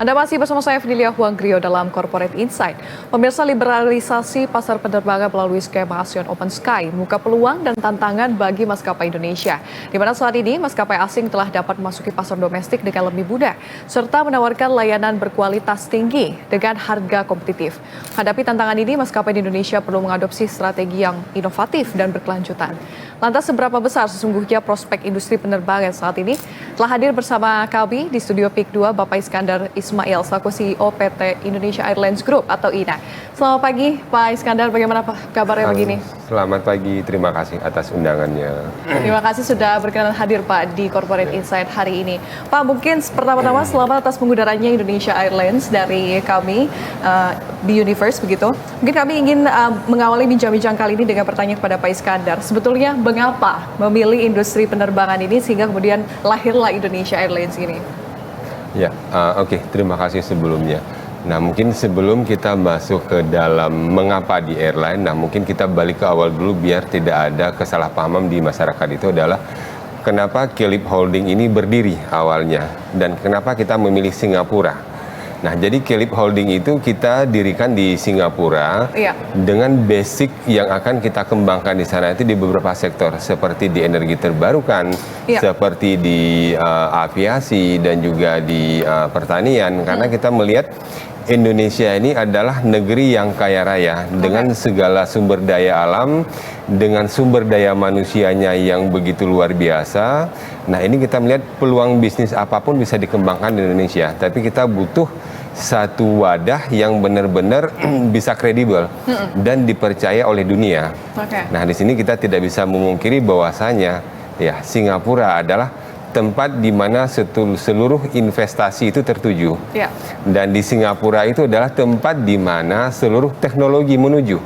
Anda masih bersama saya Fidelia Huanggrio dalam Corporate Insight. Pemirsa, liberalisasi pasar penerbangan melalui skema ASEAN Open Sky membuka peluang dan tantangan bagi maskapai Indonesia. Di mana saat ini maskapai asing telah dapat memasuki pasar domestik dengan lebih mudah, serta menawarkan layanan berkualitas tinggi dengan harga kompetitif. Menghadapi tantangan ini, maskapai di Indonesia perlu mengadopsi strategi yang inovatif dan berkelanjutan. Lantas seberapa besar sesungguhnya prospek industri penerbangan saat ini? Telah hadir bersama kami di studio PIK 2 Bapak Iskandar Ismail selaku CEO PT Indonesia Airlines Group atau INA. Selamat pagi Pak Iskandar, bagaimana kabarnya begini? Selamat pagi, terima kasih atas undangannya. Terima kasih sudah berkenan hadir Pak di Corporate Insight hari ini. Pak, mungkin pertama-tama selamat atas pengudarannya Indonesia Airlines dari kami di Universe begitu. Mungkin kami ingin mengawali bincang-bincang kali ini dengan pertanyaan kepada Pak Iskandar. Sebetulnya mengapa memilih industri penerbangan ini sehingga kemudian lahirlah Indonesia Airlines ini? Ya, oke, terima kasih sebelumnya. Nah, mungkin sebelum kita masuk ke dalam mengapa di airline, mungkin kita balik ke awal dulu biar tidak ada kesalahpahaman di masyarakat. Itu adalah kenapa Kelip Holding ini berdiri awalnya dan kenapa kita memilih Singapura. Nah, jadi Kelip Holding itu kita dirikan di Singapura dengan basic yang akan kita kembangkan di sana itu di beberapa sektor seperti di energi terbarukan, seperti di aviasi dan juga di pertanian karena kita melihat Indonesia ini adalah negeri yang kaya raya dengan segala sumber daya alam, dengan sumber daya manusianya yang begitu luar biasa. Nah, ini kita melihat peluang bisnis apapun bisa dikembangkan di Indonesia, tapi kita butuh satu wadah yang benar-benar bisa kredibel dan dipercaya oleh dunia. Nah, di sini kita tidak bisa memungkiri bahwasanya ya Singapura adalah tempat di mana seluruh investasi itu tertuju. Dan di Singapura itu adalah tempat di mana seluruh teknologi menuju.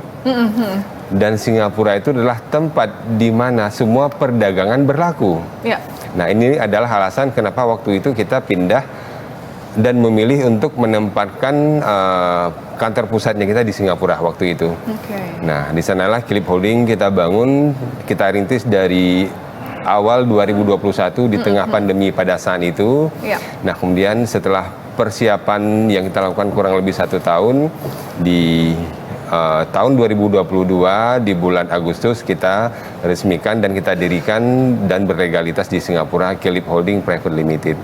Dan Singapura itu adalah tempat di mana semua perdagangan berlaku. Nah, ini adalah alasan kenapa waktu itu kita pindah dan memilih untuk menempatkan kantor pusatnya kita di Singapura waktu itu. Nah, di sanalah Kelip Holding kita bangun, kita rintis dari awal 2021 di tengah pandemi pada saat itu. Nah, kemudian setelah persiapan yang kita lakukan kurang lebih 1 tahun, di tahun 2022 di bulan Agustus kita resmikan dan kita dirikan dan berlegalitas di Singapura Kelip Holding Private Limited.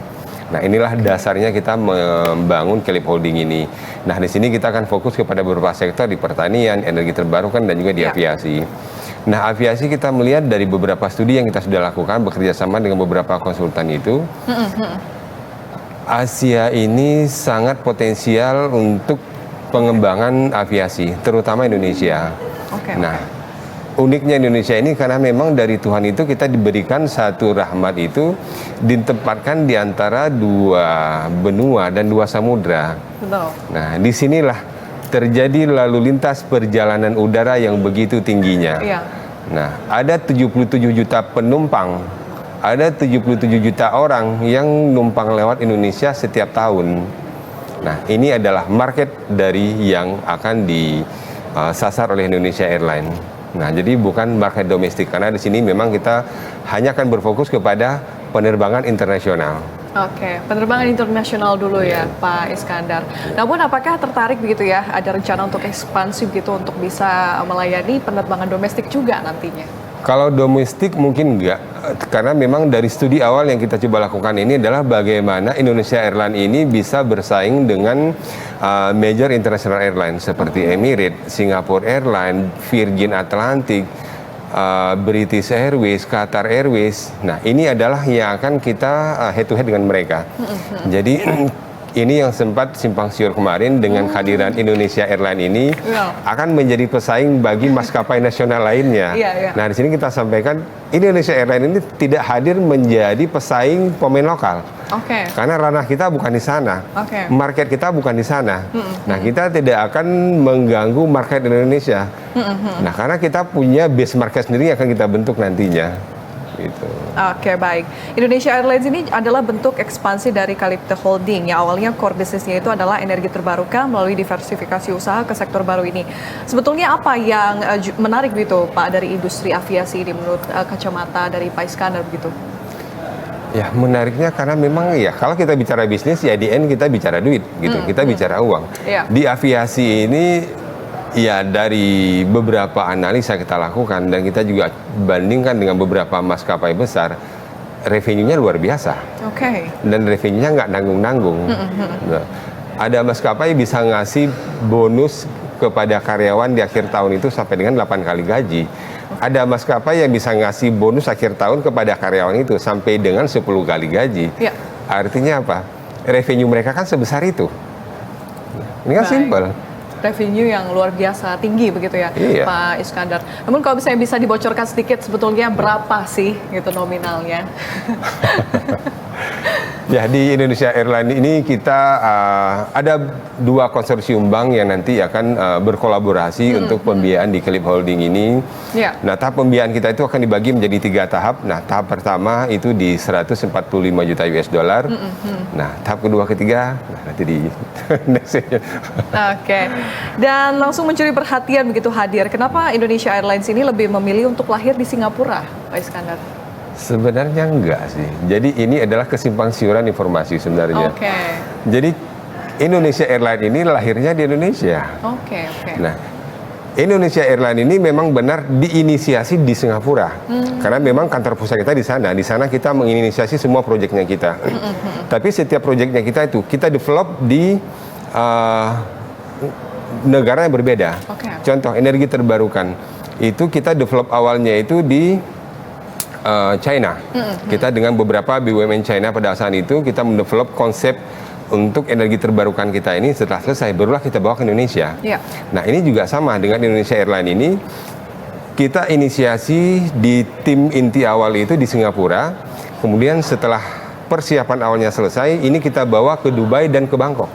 Nah, inilah dasarnya kita membangun Kelip Holding ini. Nah, di sini kita akan fokus kepada beberapa sektor di pertanian, energi terbarukan, dan juga di aviasi. Nah, aviasi kita melihat dari beberapa studi yang kita sudah lakukan bekerja sama dengan beberapa konsultan itu, Asia ini sangat potensial untuk pengembangan aviasi, terutama Indonesia. Nah, uniknya Indonesia ini karena memang dari Tuhan itu kita diberikan satu rahmat itu ditempatkan di antara 2 benua dan 2 samudra. Nah, disinilah terjadi lalu lintas perjalanan udara yang begitu tingginya. Nah, ada 77 juta penumpang, ada 77 juta orang yang numpang lewat Indonesia setiap tahun. Nah, ini adalah market dari yang akan disasar oleh Indonesia Airlines. Nah, jadi bukan market domestik karena di sini memang kita hanya akan berfokus kepada penerbangan internasional. Penerbangan internasional dulu ya Pak Iskandar. Namun apakah tertarik begitu ya, ada rencana untuk ekspansif gitu untuk bisa melayani penerbangan domestik juga nantinya? Kalau domestik mungkin enggak, karena memang dari studi awal yang kita coba lakukan ini adalah bagaimana Indonesia Airlines ini bisa bersaing dengan major international airlines seperti Emirates, Singapore Airlines, Virgin Atlantic, British Airways, Qatar Airways. Nah, ini adalah yang akan kita head to head dengan mereka. Jadi ini yang sempat simpang siur kemarin dengan kehadiran Indonesia Airlines ini akan menjadi pesaing bagi maskapai nasional lainnya. Nah, di sini kita sampaikan Indonesia Airlines ini tidak hadir menjadi pesaing pemain lokal. Karena ranah kita bukan di sana, market kita bukan di sana. Nah, kita tidak akan mengganggu market Indonesia. Nah, karena kita punya base market sendiri yang akan kita bentuk nantinya. Gitu. Baik. Indonesia Airlines ini adalah bentuk ekspansi dari Kelip Holding yang awalnya core bisnisnya itu adalah energi terbarukan melalui diversifikasi usaha ke sektor baru ini. Sebetulnya apa yang menarik gitu Pak dari industri aviasi ini menurut kacamata dari Pak Iskandar begitu? Ya menariknya karena memang ya kalau kita bicara bisnis ya di end kita bicara duit gitu, kita bicara uang. Iya. Di aviasi ini ya dari beberapa analisa kita lakukan dan kita juga bandingkan dengan beberapa maskapai besar, revenue-nya luar biasa. Oke. Dan revenue-nya nggak nanggung-nanggung. Nah, ada maskapai bisa ngasih bonus kepada karyawan di akhir tahun itu sampai dengan 8 kali gaji. Ada maskapai yang bisa ngasih bonus akhir tahun kepada karyawan itu sampai dengan 10 kali gaji. Ya. Artinya apa? Revenue mereka kan sebesar itu. Ini kan Baik. simpel. Revenue yang luar biasa tinggi begitu ya, Iya. Pak Iskandar. Namun kalau misalnya bisa dibocorkan sedikit sebetulnya berapa sih gitu nominalnya? Ya, di Indonesia Airlines ini kita ada 2 konsorsium bank yang nanti akan berkolaborasi untuk pembiayaan di Kelip Holding ini. Ya. Nah, tahap pembiayaan kita itu akan dibagi menjadi 3 tahap. Nah, tahap pertama itu di 145 juta US dollar. Nah, tahap kedua, ketiga, nah nanti di next-nya. Oke. Dan langsung mencuri perhatian begitu hadir. Kenapa Indonesia Airlines ini lebih memilih untuk lahir di Singapura, Pak Iskandar? Sebenarnya enggak sih. Jadi ini adalah kesimpang siuran informasi sebenarnya. Oke. Jadi Indonesia Airlines ini lahirnya di Indonesia. Oke. Nah, Indonesia Airlines ini memang benar diinisiasi di Singapura. Karena memang kantor pusat kita di sana. Di sana kita menginisiasi semua proyeknya kita. Tapi setiap proyeknya kita itu kita develop di negara yang berbeda. Oke. Contoh energi terbarukan. Itu kita develop awalnya itu di China. Kita dengan beberapa BUMN China pada saat itu kita mendevelop konsep untuk energi terbarukan kita ini. Setelah selesai barulah kita bawa ke Indonesia. Ya. Nah, ini juga sama dengan Indonesia Airlines ini. Kita inisiasi di tim inti awal itu di Singapura. Kemudian setelah persiapan awalnya selesai, ini kita bawa ke Dubai dan ke Bangkok.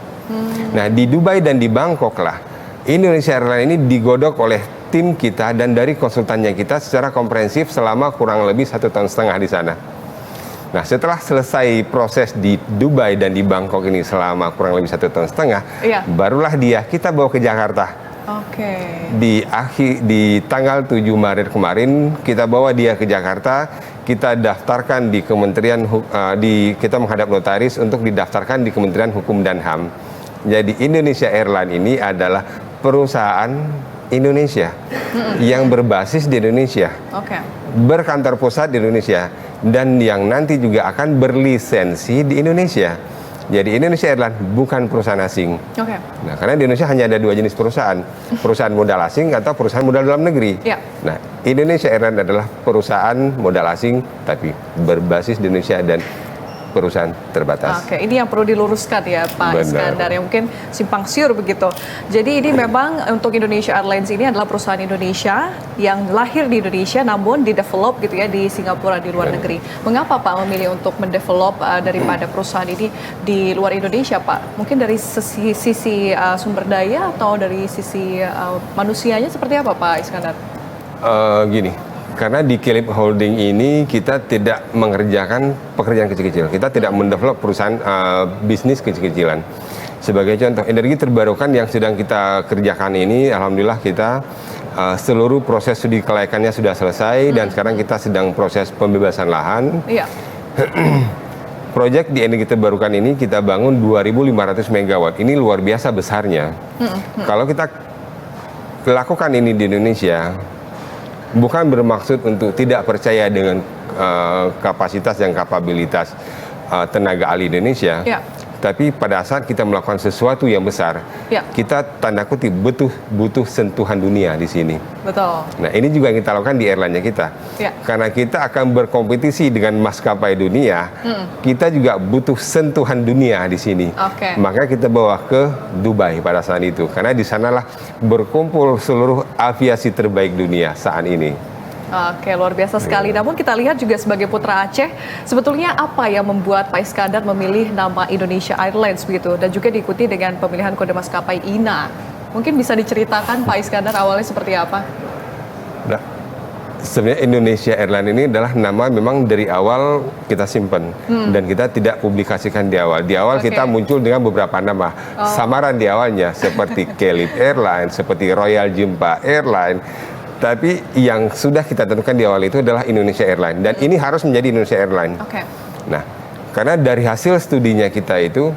Nah, di Dubai dan di Bangkok lah Indonesia Airlines ini digodok oleh tim kita dan dari konsultannya kita secara komprehensif selama kurang lebih 1,5 tahun di sana. Nah, setelah selesai proses di Dubai dan di Bangkok ini selama kurang lebih 1,5 tahun, Iya. barulah kita bawa ke Jakarta. Oke. Di tanggal 7 Maret kemarin kita bawa dia ke Jakarta, kita daftarkan di kita menghadap notaris untuk didaftarkan di Kementerian Hukum dan HAM. Jadi Indonesia Airlines ini adalah perusahaan Indonesia yang berbasis di Indonesia, Oke. berkantor pusat di Indonesia, dan yang nanti juga akan berlisensi di Indonesia. Jadi Indonesia Airlines bukan perusahaan asing. Oke. Nah, karena di Indonesia hanya ada 2 jenis perusahaan, perusahaan modal asing atau perusahaan modal dalam negeri. Ya. Nah, Indonesia Airlines adalah perusahaan modal asing tapi berbasis di Indonesia dan perusahaan terbatas. Oke, ini yang perlu diluruskan ya Pak Benar. Iskandar, yang mungkin simpang siur begitu. Jadi ini memang untuk Indonesia Airlines ini adalah perusahaan Indonesia yang lahir di Indonesia namun didevelop gitu ya di Singapura, di luar negeri. Mengapa Pak memilih untuk mendevelop daripada perusahaan ini di luar Indonesia Pak? Mungkin dari sisi sumber daya atau dari sisi manusianya seperti apa Pak Iskandar? Gini, karena di Kelip Holding ini kita tidak mengerjakan pekerjaan kecil-kecil. Kita tidak mendevelop perusahaan bisnis kecil-kecilan. Sebagai contoh, energi terbarukan yang sedang kita kerjakan ini, alhamdulillah kita seluruh proses studi kelayakannya sudah selesai dan sekarang kita sedang proses pembebasan lahan. Iya. Proyek di energi terbarukan ini kita bangun 2.500 megawatt. Ini luar biasa besarnya. Kalau kita lakukan ini di Indonesia, bukan bermaksud untuk tidak percaya dengan kapasitas dan kapabilitas tenaga ahli Indonesia, Ya. tapi pada saat kita melakukan sesuatu yang besar, Ya. kita tanda kutip butuh sentuhan dunia di sini. Betul. Nah, ini juga yang kita lakukan di airline-nya kita. Ya. Karena kita akan berkompetisi dengan maskapai dunia, kita juga butuh sentuhan dunia di sini. Oke. Maka kita bawa ke Dubai pada saat itu. Karena di sanalah berkumpul seluruh aviasi terbaik dunia saat ini. Oke, luar biasa sekali. Namun kita lihat juga sebagai putra Aceh, sebetulnya apa yang membuat Pak Iskandar memilih nama Indonesia Airlines begitu dan juga diikuti dengan pemilihan kode maskapai INA. Mungkin bisa diceritakan Pak Iskandar awalnya seperti apa? Nah, sebenarnya Indonesia Airlines ini adalah nama memang dari awal kita simpan dan kita tidak publikasikan di awal. Di awal Oke. kita muncul dengan beberapa nama samaran di awalnya seperti Kelip Airlines, seperti Royal Jumpa Airlines. Tapi yang sudah kita tentukan di awal itu adalah Indonesia Airlines dan ini harus menjadi Indonesia Airlines. Oke. Nah, karena dari hasil studinya kita itu,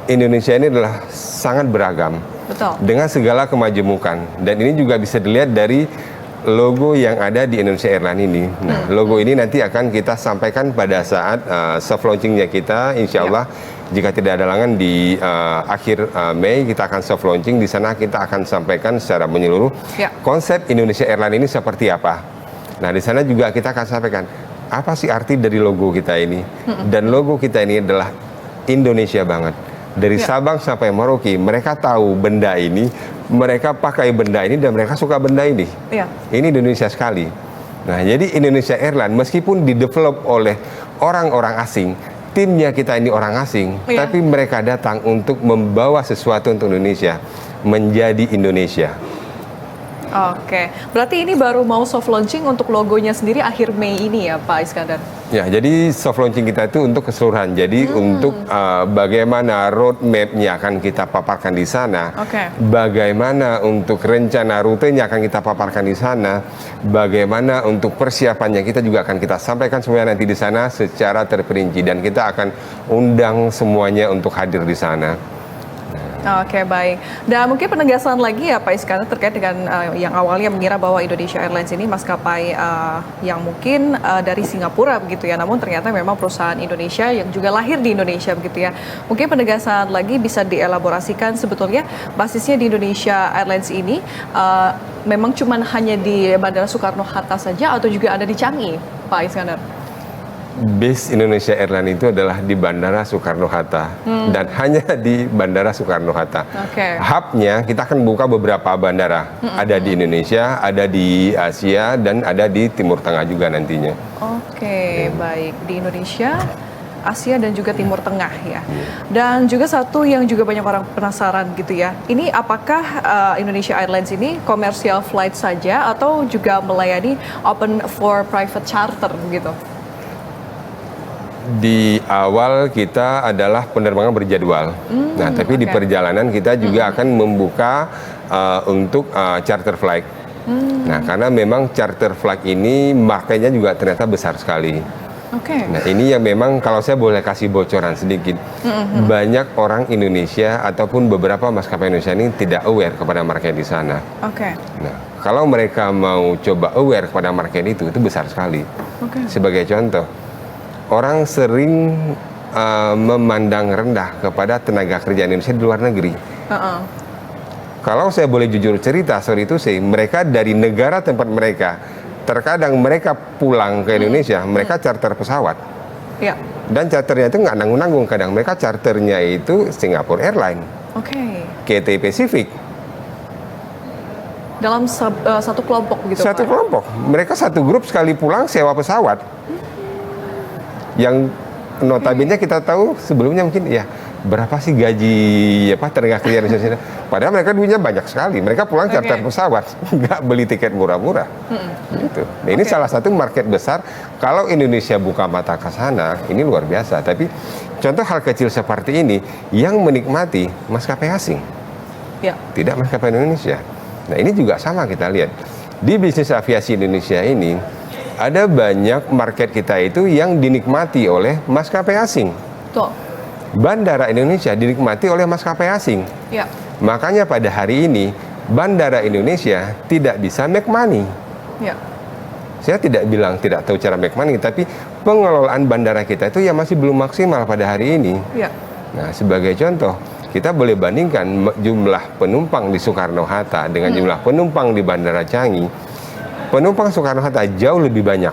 Indonesia ini adalah sangat beragam. Betul. Dengan segala kemajemukan. Dan ini juga bisa dilihat dari logo yang ada di Indonesia Airlines ini. Nah, logo ini nanti akan kita sampaikan pada saat soft launchingnya kita, insya Allah. Jika tidak ada halangan di akhir Mei, kita akan soft launching. Di sana kita akan sampaikan secara menyeluruh konsep Indonesia Airlines ini seperti apa. Nah, di sana juga kita akan sampaikan apa sih arti dari logo kita ini. Dan logo kita ini adalah Indonesia banget. Dari Sabang sampai Merauke, mereka tahu benda ini, mereka pakai benda ini, dan mereka suka benda ini. Ini Indonesia sekali. Nah, jadi Indonesia Airlines meskipun didevelop oleh orang-orang asing, timnya kita ini orang asing, tapi mereka datang untuk membawa sesuatu untuk Indonesia, menjadi Indonesia. Oke, berarti ini baru mau soft launching untuk logonya sendiri akhir Mei ini ya Pak Iskandar? Ya, jadi soft launching kita itu untuk keseluruhan. Jadi untuk bagaimana roadmap-nya akan kita paparkan di sana. Bagaimana untuk rencana rutenya akan kita paparkan di sana. Bagaimana untuk persiapannya kita juga akan kita sampaikan semuanya nanti di sana secara terperinci. Dan kita akan undang semuanya untuk hadir di sana. Oke, baik. Dan mungkin penegasan lagi ya Pak Iskandar terkait dengan yang awalnya mengira bahwa Indonesia Airlines ini maskapai yang mungkin dari Singapura begitu ya, namun ternyata memang perusahaan Indonesia yang juga lahir di Indonesia begitu ya. Mungkin penegasan lagi bisa dielaborasikan sebetulnya basisnya di Indonesia Airlines ini memang cuma hanya di Bandara Soekarno-Hatta saja atau juga ada di Changi, Pak Iskandar? Base Indonesia Airlines itu adalah di Bandara Soekarno-Hatta dan hanya di Bandara Soekarno-Hatta. Hub-nya kita akan buka beberapa bandara, ada di Indonesia, ada di Asia, dan ada di Timur Tengah juga nantinya. Baik, di Indonesia, Asia, dan juga Timur Tengah ya. Dan juga satu yang juga banyak orang penasaran gitu ya, ini apakah Indonesia Airlines ini commercial flight saja atau juga melayani open for private charter gitu? Di awal kita adalah penerbangan berjadwal. Nah, tapi di perjalanan kita juga akan membuka untuk charter flight. Nah, karena memang charter flight ini marketnya juga ternyata besar sekali. Nah, ini yang memang kalau saya boleh kasih bocoran sedikit, banyak orang Indonesia ataupun beberapa maskapai Indonesia ini tidak aware kepada market di sana. Nah, kalau mereka mau coba aware kepada market itu besar sekali. Sebagai contoh, orang sering memandang rendah kepada tenaga kerja Indonesia di luar negeri. Kalau saya boleh jujur cerita, mereka dari negara tempat mereka, terkadang mereka pulang ke Indonesia, mereka charter pesawat. Dan charternya itu nggak nanggung-nanggung, kadang mereka charternya itu Singapore Airlines, Cathay Pacific. Dalam satu kelompok gitu, Satu kelompok, mereka satu grup sekali pulang sewa pesawat. Yang notabene kita tahu sebelumnya mungkin ya berapa sih gaji tenaga kerja Indonesia. Padahal mereka duitnya banyak sekali. Mereka pulang charter pesawat, nggak beli tiket murah-murah. Gitu. Nah, ini salah satu market besar. Kalau Indonesia buka mata ke sana, ini luar biasa. Tapi contoh hal kecil seperti ini yang menikmati maskapai asing, tidak maskapai Indonesia. Nah, ini juga sama kita lihat di bisnis aviasi Indonesia ini. Ada banyak market kita itu yang dinikmati oleh maskapai asing. Bandara Indonesia dinikmati oleh maskapai asing. Makanya pada hari ini Bandara Indonesia tidak bisa make money. Saya tidak bilang tidak tahu cara make money, tapi pengelolaan bandara kita itu ya masih belum maksimal pada hari ini. Nah, sebagai contoh, kita boleh bandingkan jumlah penumpang di Soekarno-Hatta dengan jumlah penumpang di Bandara Changi. Penumpang Soekarno-Hatta jauh lebih banyak.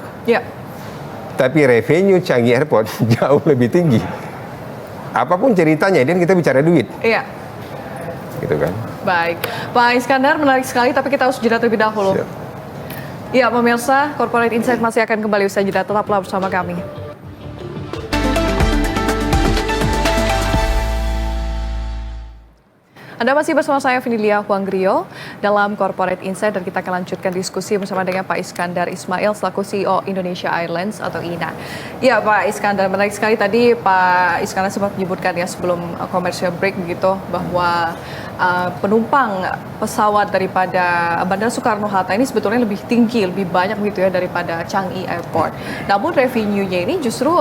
Tapi revenue Changi Airport jauh lebih tinggi. Apapun ceritanya, dan kita bicara duit. Gitu kan. Baik. Pak Iskandar, menarik sekali, tapi kita harus jeda terlebih dahulu. Ya, pemirsa, Corporate Insight masih akan kembali usai jeda. Tetaplah bersama kami. Anda masih bersama saya, Vinilia Huanggrio. dalam Corporate Insight, dan kita akan lanjutkan diskusi bersama dengan Pak Iskandar Ismail selaku CEO Indonesia Airlines atau INA. Ya Pak Iskandar, menarik sekali tadi Pak Iskandar sempat menyebutkan ya sebelum commercial break begitu bahwa penumpang pesawat daripada Bandara Soekarno-Hatta ini sebetulnya lebih tinggi, lebih banyak begitu ya daripada Changi Airport. Namun revenue-nya ini justru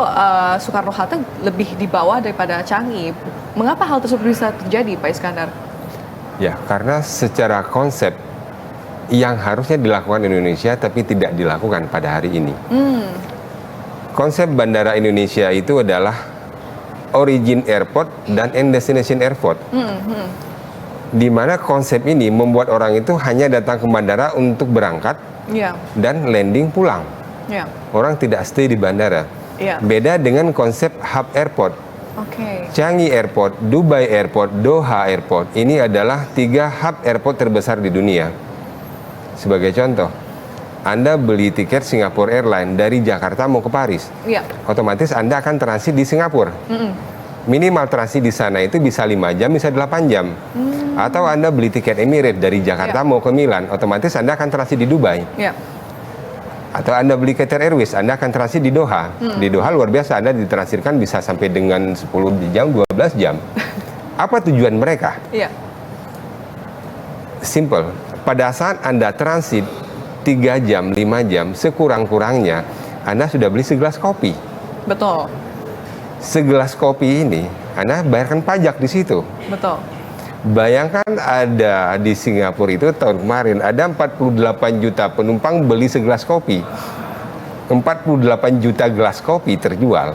Soekarno-Hatta lebih di bawah daripada Changi. Mengapa hal tersebut bisa terjadi, Pak Iskandar? Ya, karena secara konsep yang harusnya dilakukan Indonesia tapi tidak dilakukan pada hari ini. Konsep Bandara Indonesia itu adalah origin airport dan end destination airport. Di mana konsep ini membuat orang itu hanya datang ke bandara untuk berangkat dan landing pulang. Orang tidak stay di bandara. Beda dengan konsep hub airport. Changi Airport, Dubai Airport, Doha Airport, ini adalah 3 hub airport terbesar di dunia. Sebagai contoh, Anda beli tiket Singapore Airlines dari Jakarta mau ke Paris, otomatis Anda akan transit di Singapura. Minimal transit di sana itu bisa 5 jam, bisa 8 jam. Atau Anda beli tiket Emirates dari Jakarta mau ke Milan, otomatis Anda akan transit di Dubai. Atau Anda beli Qatar Airways, Anda akan transit di Doha. Di Doha luar biasa, Anda ditransitkan bisa sampai dengan 10 jam, 12 jam. Apa tujuan mereka? Simple. Pada saat Anda transit 3 jam, 5 jam, sekurang-kurangnya Anda sudah beli segelas kopi. Betul. Segelas kopi ini, Anda bayarkan pajak di situ. Betul. Bayangkan ada di Singapura itu tahun kemarin ada 48 juta penumpang beli segelas kopi. 48 juta gelas kopi terjual.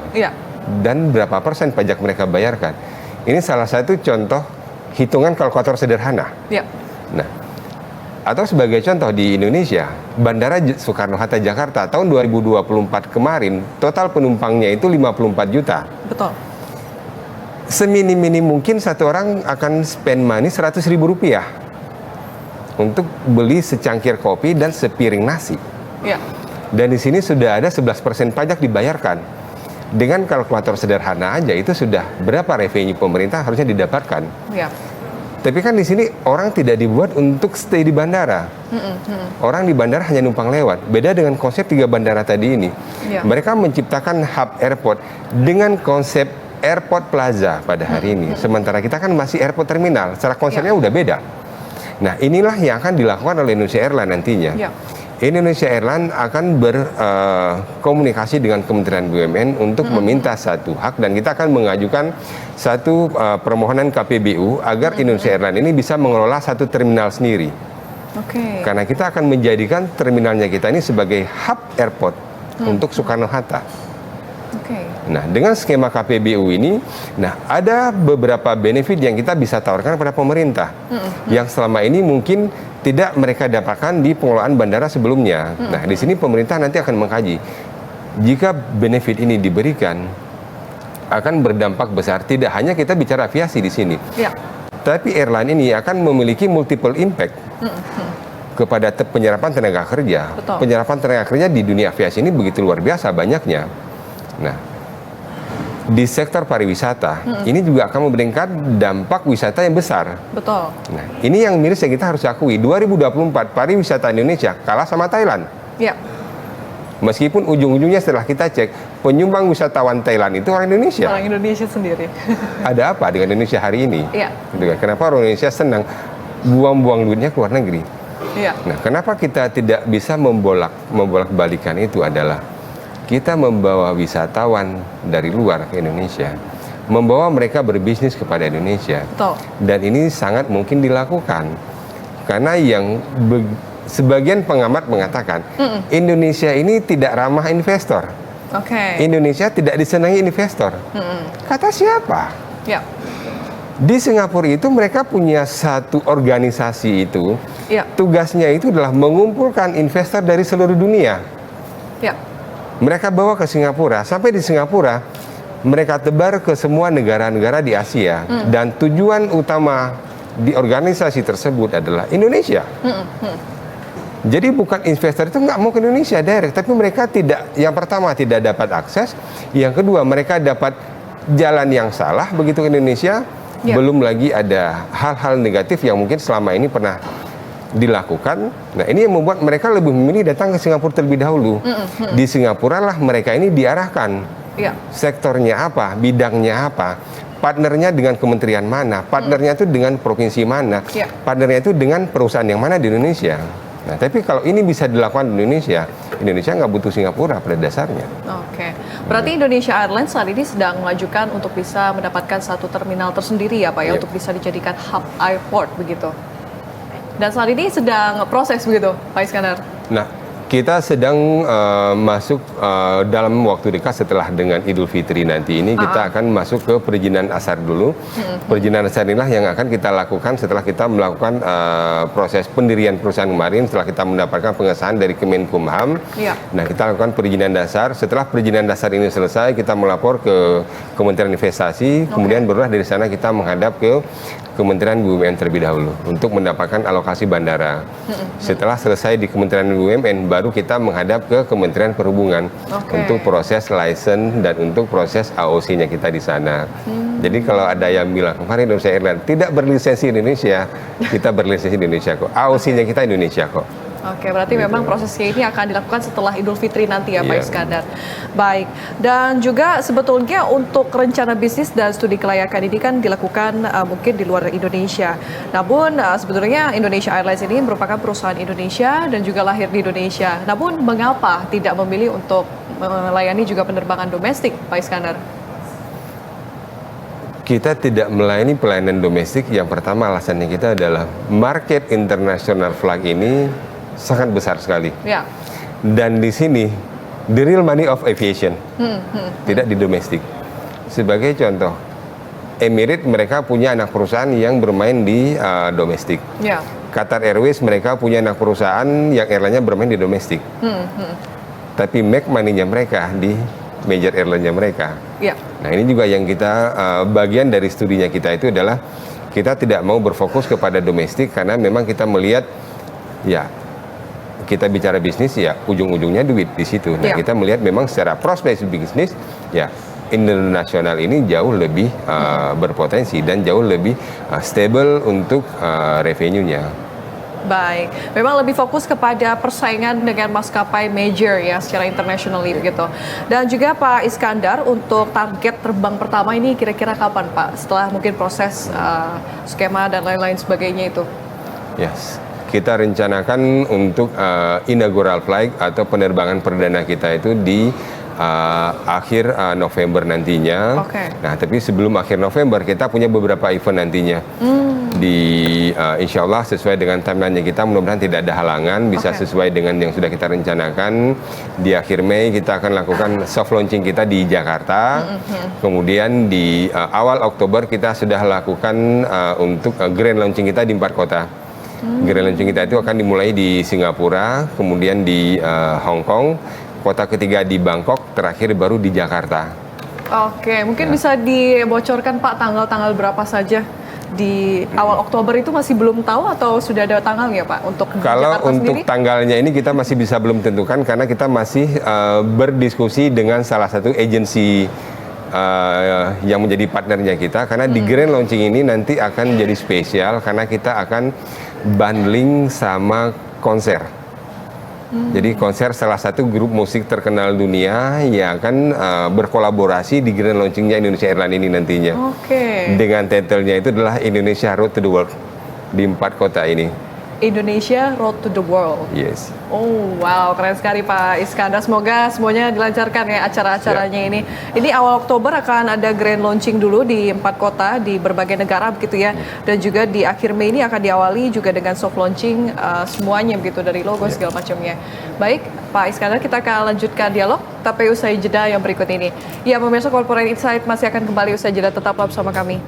Dan berapa persen pajak mereka bayarkan? Ini salah satu contoh hitungan kalkulator sederhana. Nah, atau sebagai contoh di Indonesia, Bandara Soekarno-Hatta Jakarta tahun 2024 kemarin total penumpangnya itu 54 juta. Betul. Semini-mini mungkin satu orang akan spend money 100.000 rupiah untuk beli secangkir kopi dan sepiring nasi. Dan di sini sudah ada 11% pajak dibayarkan. Dengan kalkulator sederhana aja itu sudah berapa revenue pemerintah harusnya didapatkan. Tapi kan di sini orang tidak dibuat untuk stay di bandara. Orang di bandara hanya numpang lewat. Beda dengan konsep 3 bandara tadi ini. Mereka menciptakan hub airport dengan konsep airport plaza pada hari ini. Sementara kita kan masih airport terminal. Secara konsepnya udah beda. Nah, inilah yang akan dilakukan oleh Indonesia Airlines nantinya. Indonesia Airlines akan berkomunikasi dengan Kementerian BUMN untuk meminta satu hak, dan kita akan mengajukan satu permohonan KPBU agar Indonesia Airlines ini bisa mengelola satu terminal sendiri. Karena kita akan menjadikan terminalnya kita ini sebagai hub airport untuk Soekarno-Hatta. Nah, dengan skema KPBU ini, ada beberapa benefit yang kita bisa tawarkan kepada pemerintah yang selama ini mungkin tidak mereka dapatkan di pengelolaan bandara sebelumnya. Nah, di sini pemerintah nanti akan mengkaji jika benefit ini diberikan akan berdampak besar. Tidak hanya kita bicara aviasi di sini, tapi airline ini akan memiliki multiple impact kepada penyerapan tenaga kerja. Penyerapan tenaga kerja di dunia aviasi ini begitu luar biasa banyaknya. Nah, di sektor pariwisata ini juga akan memberikan dampak wisata yang besar. Nah, ini yang miris yang kita harus akui. 2024 pariwisata Indonesia kalah sama Thailand. Meskipun ujung-ujungnya setelah kita cek, penyumbang wisatawan Thailand itu orang Indonesia. Orang Indonesia sendiri. Ada apa dengan Indonesia hari ini? Kenapa orang Indonesia senang buang-buang duitnya ke luar negeri? Nah, kenapa kita tidak bisa membolak-balikan itu adalah kita membawa wisatawan dari luar ke Indonesia, membawa mereka berbisnis kepada Indonesia. Dan ini sangat mungkin dilakukan. Karena yang sebagian pengamat mengatakan, Indonesia ini tidak ramah investor. Indonesia tidak disenangi investor. Kata siapa? Di Singapura itu mereka punya satu organisasi itu, tugasnya itu adalah mengumpulkan investor dari seluruh dunia. Mereka bawa ke Singapura, sampai di Singapura mereka tebar ke semua negara-negara di Asia. Dan tujuan utama di organisasi tersebut adalah Indonesia. Jadi bukan investor itu nggak mau ke Indonesia direct, tapi mereka tidak, yang pertama tidak dapat akses, yang kedua mereka dapat jalan yang salah begitu ke Indonesia. Belum lagi ada hal-hal negatif yang mungkin selama ini pernah dilakukan. Nah, ini yang membuat mereka lebih memilih datang ke Singapura terlebih dahulu. Di Singapura lah mereka ini diarahkan. Ya. Sektornya apa, bidangnya apa, partnernya dengan kementerian mana, partnernya itu dengan provinsi mana, partnernya itu dengan perusahaan yang mana di Indonesia. Nah, tapi kalau ini bisa dilakukan di Indonesia nggak butuh Singapura pada dasarnya. Oke, berarti Indonesia Airlines saat ini sedang mengajukan untuk bisa mendapatkan satu terminal tersendiri ya Pak ya, untuk bisa dijadikan hub airport begitu. Dan saat ini sedang proses begitu Pak Iskandar. Nah, kita sedang masuk dalam waktu dekat setelah dengan Idul Fitri nanti ini kita akan masuk ke perizinan asar dulu. Perizinan asar inilah yang akan kita lakukan setelah kita melakukan proses pendirian perusahaan kemarin, setelah kita mendapatkan pengesahan dari Kemenkumham. Nah, kita lakukan perizinan dasar. Setelah perizinan dasar ini selesai, kita melapor ke Kementerian Investasi, kemudian barulah dari sana kita menghadap ke Kementerian BUMN terlebih dahulu untuk mendapatkan alokasi bandara. Setelah selesai di Kementerian BUMN, baru kita menghadap ke Kementerian Perhubungan untuk proses license dan untuk proses AOC-nya kita di sana. Jadi kalau ada yang bilang kemarin Indonesia Airlines tidak berlisensi di Indonesia, kita berlisensi di Indonesia kok. AOC-nya kita Indonesia kok. Oke, berarti memang prosesnya ini akan dilakukan setelah Idul Fitri nanti ya Pak Iskandar. Baik, dan juga sebetulnya untuk rencana bisnis dan studi kelayakan ini kan dilakukan mungkin di luar Indonesia. Namun sebetulnya Indonesia Airlines ini merupakan perusahaan Indonesia dan juga lahir di Indonesia. Namun mengapa tidak memilih untuk melayani juga penerbangan domestik Pak Iskandar? Kita tidak melayani pelayanan domestik. Yang pertama alasannya kita adalah market international flight ini sangat besar sekali. Dan di sini the real money of aviation tidak di domestik. Sebagai contoh, Emirates mereka punya anak perusahaan yang bermain di domestik. Qatar Airways mereka punya anak perusahaan yang airline-nya bermain di domestik. Tapi make money-nya mereka di major airline-nya mereka. Nah, ini juga yang kita bagian dari studinya kita itu adalah kita tidak mau berfokus kepada domestik karena memang kita melihat kita bicara bisnis ujung-ujungnya duit di situ. Nah, kita melihat memang secara prospek bisnis internasional ini jauh lebih berpotensi dan jauh lebih stable untuk revenue-nya. Baik, memang lebih fokus kepada persaingan dengan maskapai major ya secara internasional begitu. Dan juga Pak Iskandar, untuk target terbang pertama ini kira-kira kapan Pak? Setelah mungkin proses skema dan lain-lain sebagainya itu. Kita rencanakan untuk inaugural flight atau penerbangan perdana kita itu di akhir November nantinya. Nah, tapi sebelum akhir November kita punya beberapa event nantinya. Insya Allah sesuai dengan timeline kita, mudah-mudahan tidak ada halangan, bisa sesuai dengan yang sudah kita rencanakan. Di akhir Mei kita akan lakukan soft launching kita di Jakarta. Kemudian di awal Oktober kita sudah lakukan untuk grand launching kita di 4 kota. Grand launching kita itu akan dimulai di Singapura, kemudian di Hong Kong, kota ketiga di Bangkok, terakhir baru di Jakarta. Oke, mungkin bisa dibocorkan Pak tanggal-tanggal berapa saja di awal Oktober itu masih belum tahu atau sudah ada tanggalnya Pak untuk kalau Jakarta untuk sendiri? Tanggalnya ini kita masih bisa belum tentukan karena kita masih berdiskusi dengan salah satu agensi yang menjadi partnernya kita, karena di grand launching ini nanti akan jadi spesial karena kita akan bundling sama konser. Jadi konser salah satu grup musik terkenal dunia yang akan berkolaborasi di grand launchingnya Indonesia Airlines ini nantinya. Dengan title-nya itu adalah Indonesia Road to the World di 4 kota ini. Indonesia Road to the World. Yes. Oh wow, keren sekali Pak Iskandar. Semoga semuanya dilancarkan ya acara-acaranya ini. Ini awal Oktober akan ada grand launching dulu di 4 kota di berbagai negara begitu ya. Dan juga di akhir Mei ini akan diawali juga dengan soft launching semuanya begitu, dari logo segala macamnya. Baik, Pak Iskandar, kita akan lanjutkan dialog tapi usai jeda yang berikut ini. Ya, pemirsa Corporate Insight masih akan kembali usai jeda, tetaplah bersama kami.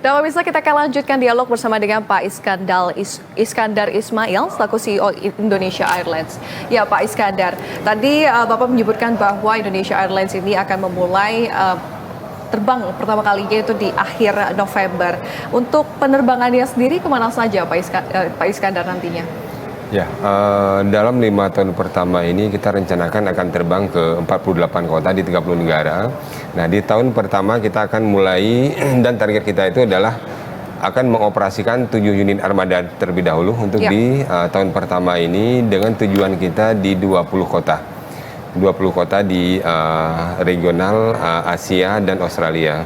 Dan pemirsa, kita akan lanjutkan dialog bersama dengan Pak Iskandar Ismail selaku CEO Indonesia Airlines. Ya Pak Iskandar, tadi Bapak menyebutkan bahwa Indonesia Airlines ini akan memulai terbang pertama kalinya itu di akhir November. Untuk penerbangannya sendiri kemana saja Pak Iskandar nantinya? Ya, dalam 5 tahun pertama ini kita rencanakan akan terbang ke 48 kota di 30 negara. Nah, di tahun pertama kita akan mulai dan target kita itu adalah akan mengoperasikan 7 unit armada terlebih dahulu untuk di tahun pertama ini dengan tujuan kita di 20 kota. 20 kota di regional Asia dan Australia.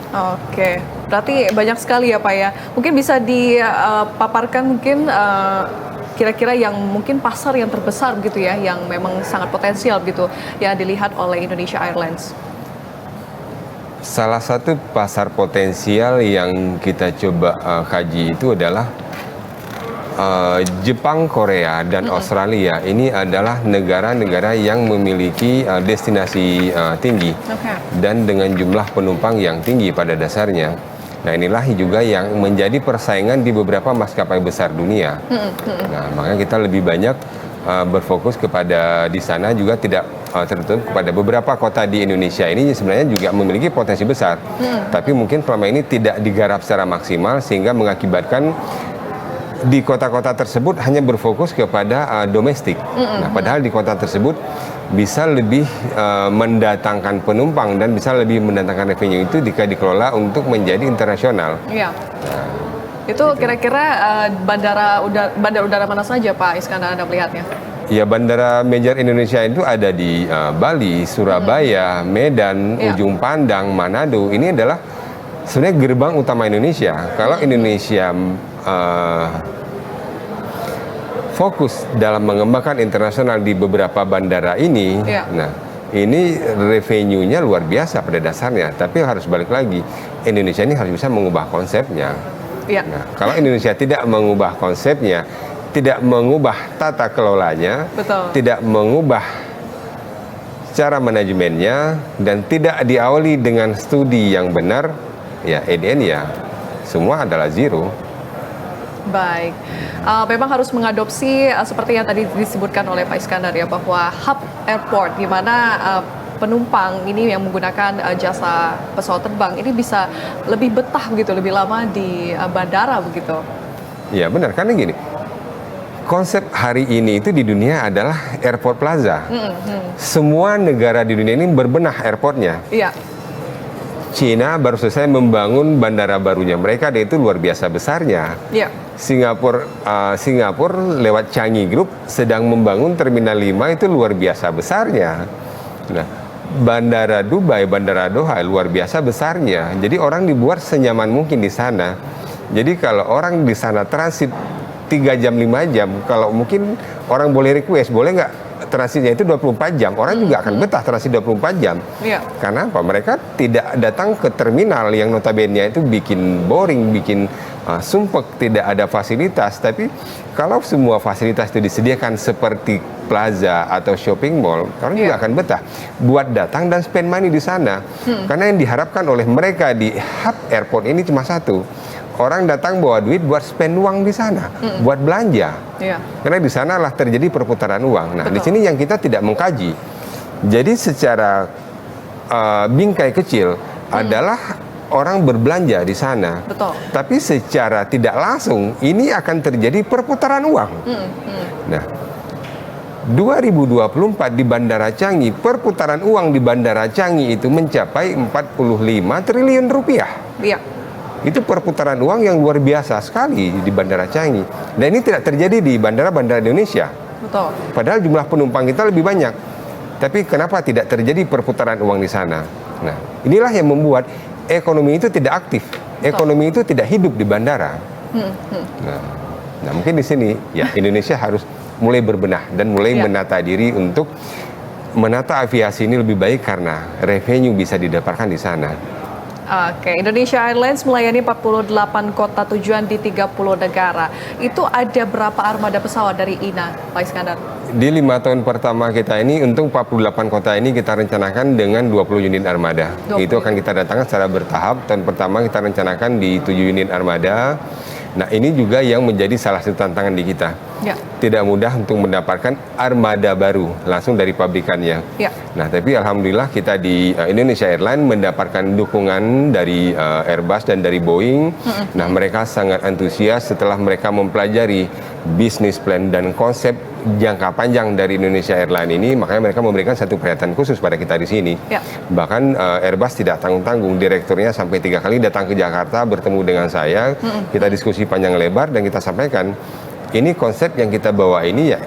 Oke, berarti banyak sekali ya Pak ya. Mungkin bisa dipaparkan mungkin kira-kira yang mungkin pasar yang terbesar gitu ya, yang memang sangat potensial gitu yang dilihat oleh Indonesia Airlines. Salah satu pasar potensial yang kita coba kaji itu adalah Jepang, Korea, dan Australia. Ini adalah negara-negara yang memiliki destinasi tinggi dan dengan jumlah penumpang yang tinggi pada dasarnya. Nah, inilah juga yang menjadi persaingan di beberapa maskapai besar dunia. Nah, makanya kita lebih banyak berfokus kepada di sana, juga tidak tertutup kepada beberapa kota di Indonesia ini sebenarnya juga memiliki potensi besar. Tapi mungkin selama ini tidak digarap secara maksimal sehingga mengakibatkan di kota-kota tersebut hanya berfokus kepada domestik. Nah, padahal di kota tersebut bisa lebih mendatangkan penumpang dan bisa lebih mendatangkan revenue itu jika dikelola untuk menjadi internasional. Iya. Itu kira-kira bandara udara mana saja Pak Iskandar Anda melihatnya? Ya, bandara major Indonesia itu ada di Bali, Surabaya, Medan, Ujung Pandang, Manado. Ini adalah sebenarnya gerbang utama Indonesia. Kalau Indonesia fokus dalam mengembangkan internasional di beberapa bandara ini, nah ini revenue-nya luar biasa pada dasarnya. Tapi harus balik lagi, Indonesia ini harus bisa mengubah konsepnya. Nah, kalau Indonesia tidak mengubah konsepnya, tidak mengubah tata kelolanya, tidak mengubah cara manajemennya, dan tidak diawali dengan studi yang benar, ya EDN ya semua adalah zero. Baik, memang harus mengadopsi seperti yang tadi disebutkan oleh Pak Iskandar ya, bahwa hub airport di mana penumpang ini yang menggunakan jasa pesawat terbang ini bisa lebih betah begitu, lebih lama di bandara begitu. Ya benar, karena gini, konsep hari ini itu di dunia adalah airport plaza. Semua negara di dunia ini berbenah airportnya. Cina baru selesai membangun bandara barunya mereka, dan itu luar biasa besarnya. Singapura lewat Changi Group sedang membangun Terminal 5, itu luar biasa besarnya. Nah, Bandara Dubai, Bandara Doha luar biasa besarnya. Jadi orang dibuat senyaman mungkin di sana. Jadi kalau orang di sana transit 3 jam, 5 jam, kalau mungkin orang boleh request, boleh nggak transitnya itu 24 jam, orang juga akan betah transit 24 jam. Karena apa? Mereka tidak datang ke terminal yang notabene itu bikin boring, bikin sumpek, tidak ada fasilitas. Tapi kalau semua fasilitas itu disediakan seperti plaza atau shopping mall, orang juga akan betah buat datang dan spend money di sana. Karena yang diharapkan oleh mereka di hub airport ini cuma satu, orang datang bawa duit buat spend uang di sana, buat belanja. Karena di sanalah terjadi perputaran uang. Nah, di sini yang kita tidak mengkaji. Jadi secara bingkai kecil adalah orang berbelanja di sana. Tapi secara tidak langsung ini akan terjadi perputaran uang. Nah, 2024 di Bandara Changi, perputaran uang di Bandara Changi itu mencapai 45 triliun rupiah. Itu perputaran uang yang luar biasa sekali di Bandara Changi. Dan ini tidak terjadi di bandara-bandara Indonesia. Padahal jumlah penumpang kita lebih banyak. Tapi kenapa tidak terjadi perputaran uang di sana? Nah, inilah yang membuat ekonomi itu tidak aktif. Ekonomi itu tidak hidup di bandara. Nah, mungkin di sini ya Indonesia harus mulai berbenah dan mulai menata diri untuk menata aviasi ini lebih baik, karena revenue bisa didapatkan di sana. Oke, Indonesia Airlines melayani 48 kota tujuan di 30 negara. Itu ada berapa armada pesawat dari INA, Pak Iskandar? Di 5 tahun pertama kita ini, untuk 48 kota ini kita rencanakan dengan 20 unit armada. Itu akan kita datangkan secara bertahap. Tahun pertama kita rencanakan di 7 unit armada. Nah, ini juga yang menjadi salah satu tantangan di kita. Tidak mudah untuk mendapatkan armada baru langsung dari pabrikannya. Nah, tapi alhamdulillah kita di Indonesia Airlines mendapatkan dukungan dari Airbus dan dari Boeing. Nah, mereka sangat antusias setelah mereka mempelajari bisnis plan dan konsep jangka panjang dari Indonesia Airlines ini, makanya mereka memberikan satu perhatian khusus pada kita di sini. Ya. Bahkan Airbus tidak tanggung-tanggung, direkturnya sampai 3 kali datang ke Jakarta bertemu dengan saya, kita diskusi panjang lebar dan kita sampaikan, ini konsep yang kita bawa ini ya,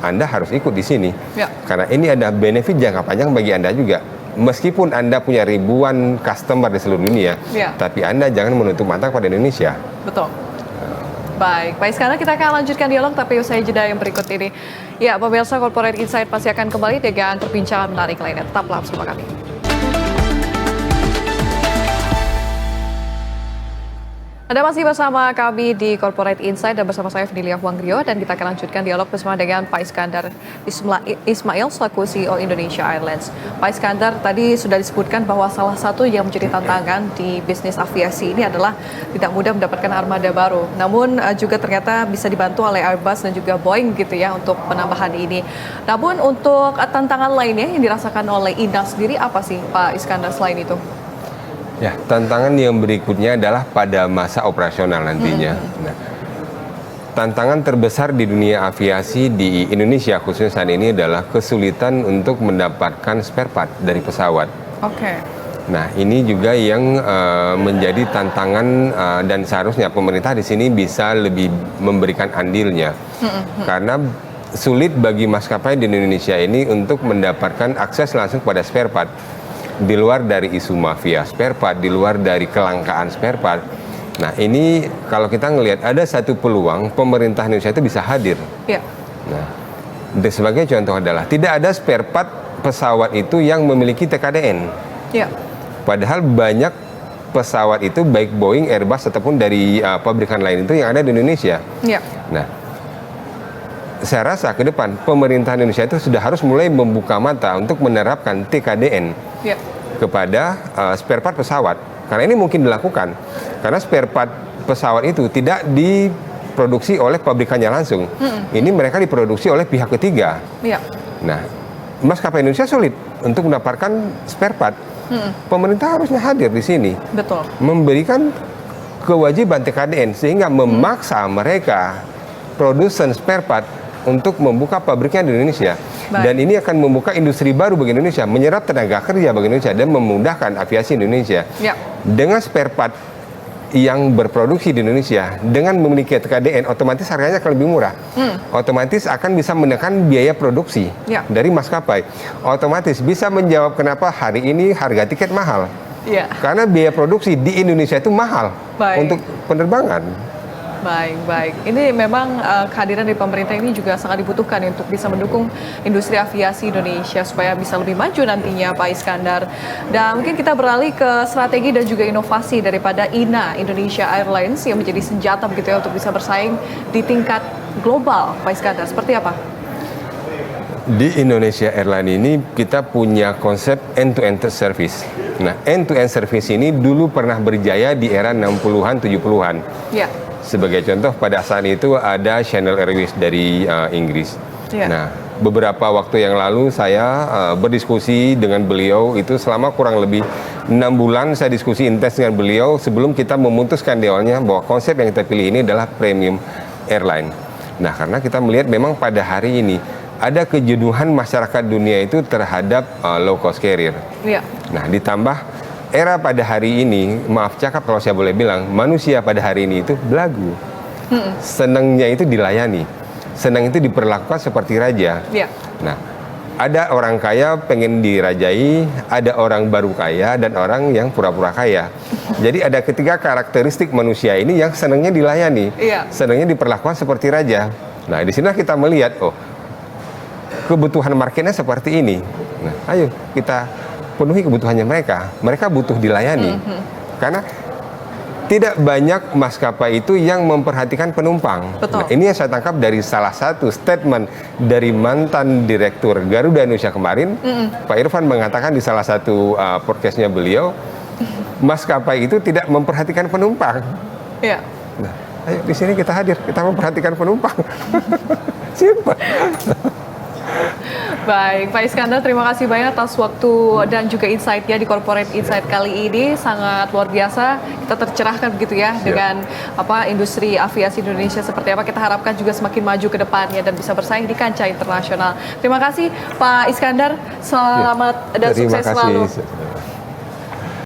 Anda harus ikut di sini. Ya. Karena ini ada benefit jangka panjang bagi Anda juga. Meskipun Anda punya ribuan customer di seluruh dunia, Ya. tapi Anda jangan menutup mata pada Indonesia. Betul. Baik, sekarang kita akan lanjutkan dialog tapi usai jeda yang berikut ini. Ya, pemirsa Corporate Insight pasti akan kembali dengan perbincangan menarik lainnya. Tetaplah bersama kami. Anda masih bersama kami di Corporate Insight dan bersama saya Fidelia Huanggrio dan kita akan lanjutkan dialog bersama dengan Pak Iskandar Ismail selaku CEO Indonesia Airlines. Pak Iskandar, tadi sudah disebutkan bahwa salah satu yang menjadi tantangan di bisnis aviasi ini adalah tidak mudah mendapatkan armada baru. Namun juga ternyata bisa dibantu oleh Airbus dan juga Boeing gitu ya untuk penambahan ini. Namun untuk tantangan lainnya yang dirasakan oleh INA sendiri apa sih Pak Iskandar selain itu? Ya, tantangan yang berikutnya adalah pada masa operasional nantinya. Nah, tantangan terbesar di dunia aviasi di Indonesia khususnya saat ini adalah kesulitan untuk mendapatkan spare part dari pesawat. Oke. Nah, ini juga yang menjadi tantangan dan seharusnya pemerintah di sini bisa lebih memberikan andilnya. Karena sulit bagi maskapai di Indonesia ini untuk mendapatkan akses langsung pada spare part. Di luar dari isu mafia spare part, di luar dari kelangkaan spare part. Nah, ini kalau kita ngelihat ada satu peluang pemerintah Indonesia itu bisa hadir. Ya. Nah, sebagai contoh adalah tidak ada spare part pesawat itu yang memiliki TKDN. Ya. Padahal banyak pesawat itu baik Boeing, Airbus ataupun dari pabrikan lain itu yang ada di Indonesia. Ya. Nah, saya rasa ke depan pemerintah Indonesia itu sudah harus mulai membuka mata untuk menerapkan TKDN Ya. kepada spare part pesawat. Karena ini mungkin dilakukan. Karena spare part pesawat itu tidak diproduksi oleh pabrikannya langsung. Ini mereka diproduksi oleh pihak ketiga. Ya. Nah, maskapai Indonesia sulit untuk mendapatkan spare part. Pemerintah harusnya hadir di sini. Betul. Memberikan kewajiban TKDN sehingga memaksa mereka produsen spare part untuk membuka pabriknya di Indonesia. Baik. Dan ini akan membuka industri baru bagi Indonesia, menyerap tenaga kerja bagi Indonesia dan memudahkan aviasi Indonesia. Ya. Dengan spare part yang berproduksi di Indonesia, dengan memiliki TKDN, otomatis harganya akan lebih murah. Otomatis akan bisa menekan biaya produksi Ya. dari maskapai. Otomatis bisa menjawab kenapa hari ini harga tiket mahal. Ya. Karena biaya produksi di Indonesia itu mahal Baik. untuk penerbangan. Baik. Ini memang kehadiran dari pemerintah ini juga sangat dibutuhkan untuk bisa mendukung industri aviasi Indonesia supaya bisa lebih maju nantinya Pak Iskandar. Dan mungkin kita beralih ke strategi dan juga inovasi daripada INA Indonesia Airlines yang menjadi senjata begitu ya untuk bisa bersaing di tingkat global Pak Iskandar. Seperti apa? Di Indonesia Airlines ini kita punya konsep end-to-end service. Nah, end-to-end service ini dulu pernah berjaya di era 60-an, 70-an. Ya. Sebagai contoh pada saat itu ada Channel Airways dari Inggris. Ya. Nah, beberapa waktu yang lalu saya berdiskusi dengan beliau itu selama kurang lebih 6 bulan saya diskusi intens dengan beliau sebelum kita memutuskan di awalnya bahwa konsep yang kita pilih ini adalah premium airline. Nah, karena kita melihat memang pada hari ini ada kejenuhan masyarakat dunia itu terhadap low cost carrier. Ya. Nah, ditambah era pada hari ini, maaf cakap kalau saya boleh bilang, manusia pada hari ini itu belagu. Senangnya itu dilayani. Senang itu diperlakukan seperti raja. Ya. Nah, ada orang kaya pengen dirajai, ada orang baru kaya, dan orang yang pura-pura kaya. Jadi ada ketiga karakteristik manusia ini yang senangnya dilayani. Iya. Senangnya diperlakukan seperti raja. Nah, di sini kita melihat, oh, kebutuhan marketnya seperti ini. Nah, ayo kita penuhi kebutuhannya mereka. Mereka butuh dilayani. Karena tidak banyak maskapai itu yang memperhatikan penumpang. Betul. Nah, ini yang saya tangkap dari salah satu statement dari mantan direktur Garuda Indonesia kemarin. Pak Irfan mengatakan di salah satu podcastnya beliau, maskapai itu tidak memperhatikan penumpang. Ya. Nah, ayo di sini kita hadir, kita memperhatikan penumpang. Simpel. Baik, Pak Iskandar, terima kasih banyak atas waktu dan juga insight-nya di Corporate Insight kali ini. Sangat luar biasa, kita tercerahkan begitu ya dengan industri aviasi Indonesia seperti apa. Kita harapkan juga semakin maju ke depannya dan bisa bersaing di kancah internasional. Terima kasih Pak Iskandar, selamat dan Terima sukses kasih. selalu.